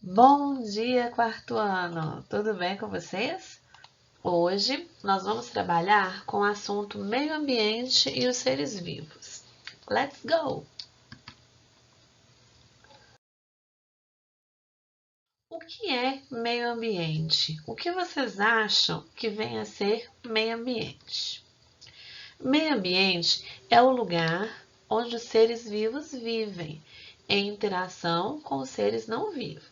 Bom dia, quarto ano! Tudo bem com vocês? Hoje nós vamos trabalhar com o assunto meio ambiente e os seres vivos. Let's go! O que é meio ambiente? O que vocês acham que vem a ser meio ambiente? Meio ambiente é o lugar onde os seres vivos vivem, em interação com os seres não vivos.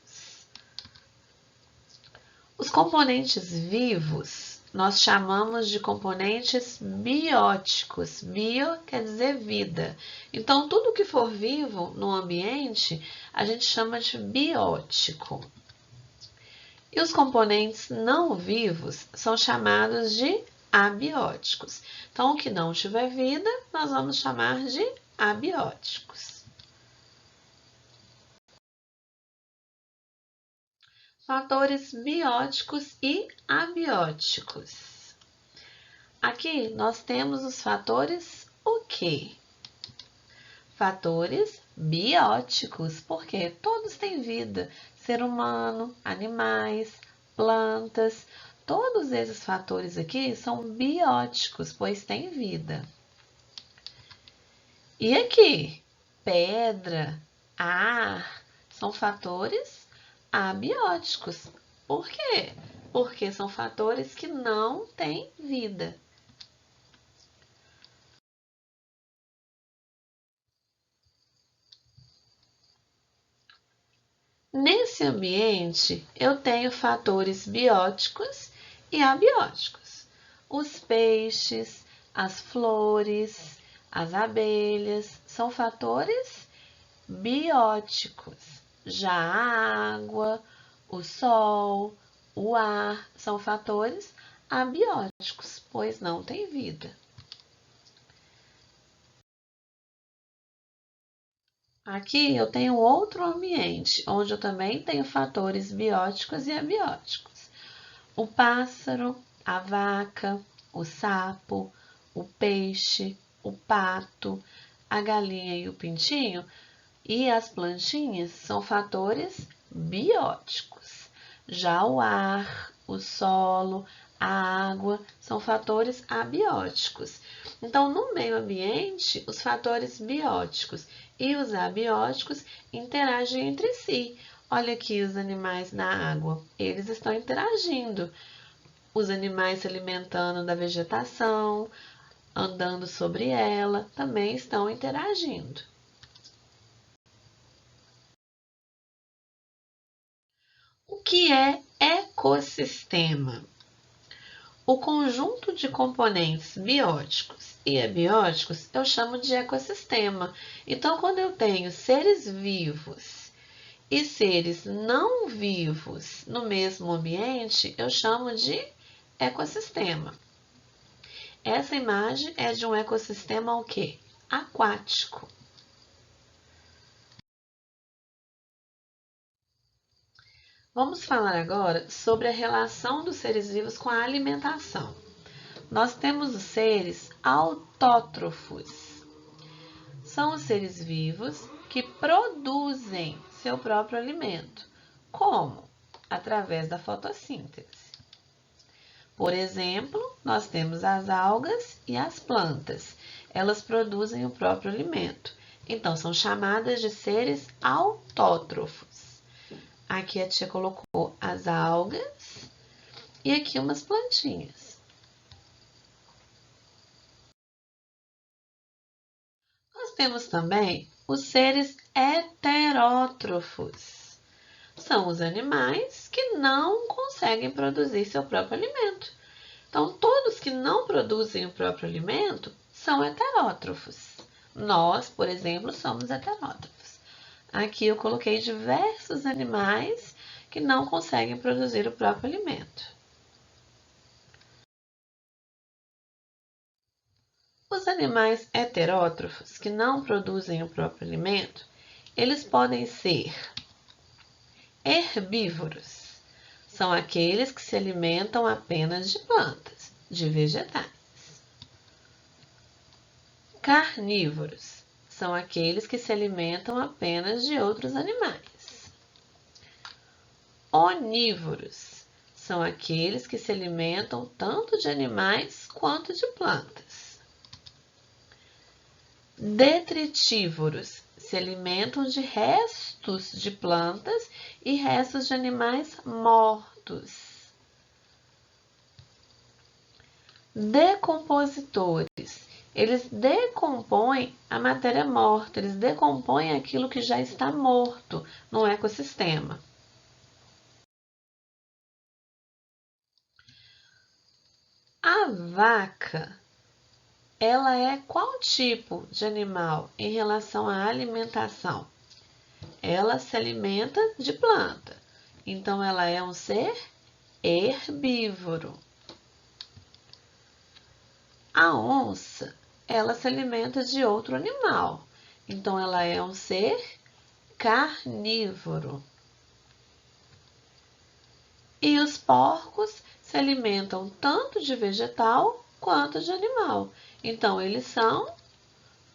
Os componentes vivos nós chamamos de componentes bióticos. Bio quer dizer vida. Então, tudo que for vivo no ambiente, a gente chama de biótico. E os componentes não vivos são chamados de abióticos. Então, o que não tiver vida, nós vamos chamar de abióticos. Fatores bióticos e abióticos. Aqui nós temos os fatores o quê? Fatores bióticos, porque todos têm vida. Ser humano, animais, plantas, todos esses fatores aqui são bióticos, pois têm vida. E aqui, pedra, ar, são fatores abióticos. Por quê? Porque são fatores que não têm vida. Nesse ambiente, eu tenho fatores bióticos e abióticos. Os peixes, as flores, as abelhas são fatores bióticos. Já a água, o sol, o ar são fatores abióticos, pois não têm vida. Aqui eu tenho outro ambiente, onde eu também tenho fatores bióticos e abióticos. O pássaro, a vaca, o sapo, o peixe, o pato, a galinha e o pintinho e as plantinhas são fatores bióticos. Já o ar, o solo, a água são fatores abióticos. Então, no meio ambiente, os fatores bióticos e os abióticos interagem entre si. Olha aqui os animais na água, eles estão interagindo. Os animais se alimentando da vegetação, andando sobre ela, também estão interagindo. O que é ecossistema? O conjunto de componentes bióticos e abióticos eu chamo de ecossistema. Então, quando eu tenho seres vivos e seres não vivos no mesmo ambiente, eu chamo de ecossistema. Essa imagem é de um ecossistema o quê? Aquático. Vamos falar agora sobre a relação dos seres vivos com a alimentação. Nós temos os seres autótrofos. São os seres vivos que produzem seu próprio alimento. Como? Através da fotossíntese. Por exemplo, nós temos as algas e as plantas. Elas produzem o próprio alimento. Então, são chamadas de seres autótrofos. Aqui a tia colocou as algas e aqui umas plantinhas. Nós temos também os seres heterótrofos. São os animais que não conseguem produzir seu próprio alimento. Então, todos que não produzem o próprio alimento são heterótrofos. Nós, por exemplo, somos heterótrofos. Aqui eu coloquei diversos animais que não conseguem produzir o próprio alimento. Os animais heterótrofos que não produzem o próprio alimento, eles podem ser herbívoros. São aqueles que se alimentam apenas de plantas, de vegetais. Carnívoros são aqueles que se alimentam apenas de outros animais. Onívoros são aqueles que se alimentam tanto de animais quanto de plantas. Detritívoros se alimentam de restos de plantas e restos de animais mortos. Decompositores, eles decompõem a matéria morta, eles decompõem aquilo que já está morto no ecossistema. A vaca, ela é qual tipo de animal em relação à alimentação? Ela se alimenta de planta, então ela é um ser herbívoro. A onça, ela se alimenta de outro animal, então ela é um ser carnívoro. E os porcos se alimentam tanto de vegetal quanto de animal, então eles são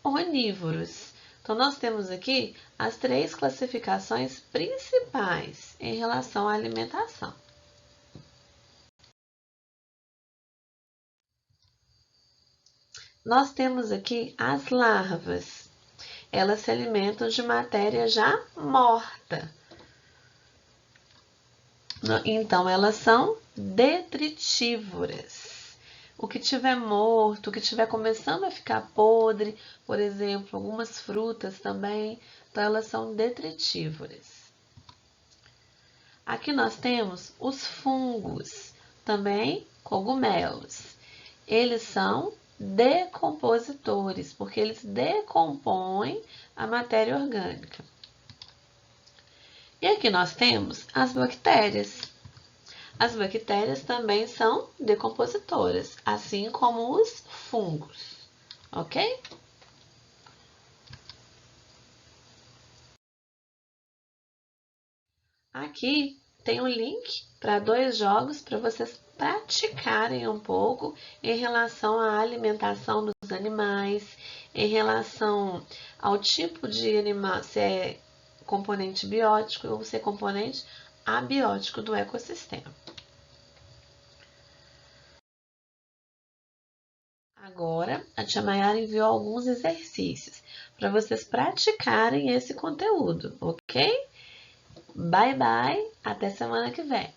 onívoros. Então, nós temos aqui as 3 classificações principais em relação à alimentação. Nós temos aqui as larvas. Elas se alimentam de matéria já morta. Então, elas são detritívoras. O que tiver morto, o que tiver começando a ficar podre, por exemplo, algumas frutas também, então elas são detritívoras. Aqui nós temos os fungos, também cogumelos. Eles são decompositores, porque eles decompõem a matéria orgânica. E aqui nós temos as bactérias. As bactérias também são decompositoras, assim como os fungos, ok? Aqui tem um link para 2 jogos para vocês praticarem um pouco em relação à alimentação dos animais, em relação ao tipo de animal, se é componente biótico ou se é componente abiótico do ecossistema. Agora, a tia Mayara enviou alguns exercícios para vocês praticarem esse conteúdo, ok? Bye, bye, até semana que vem.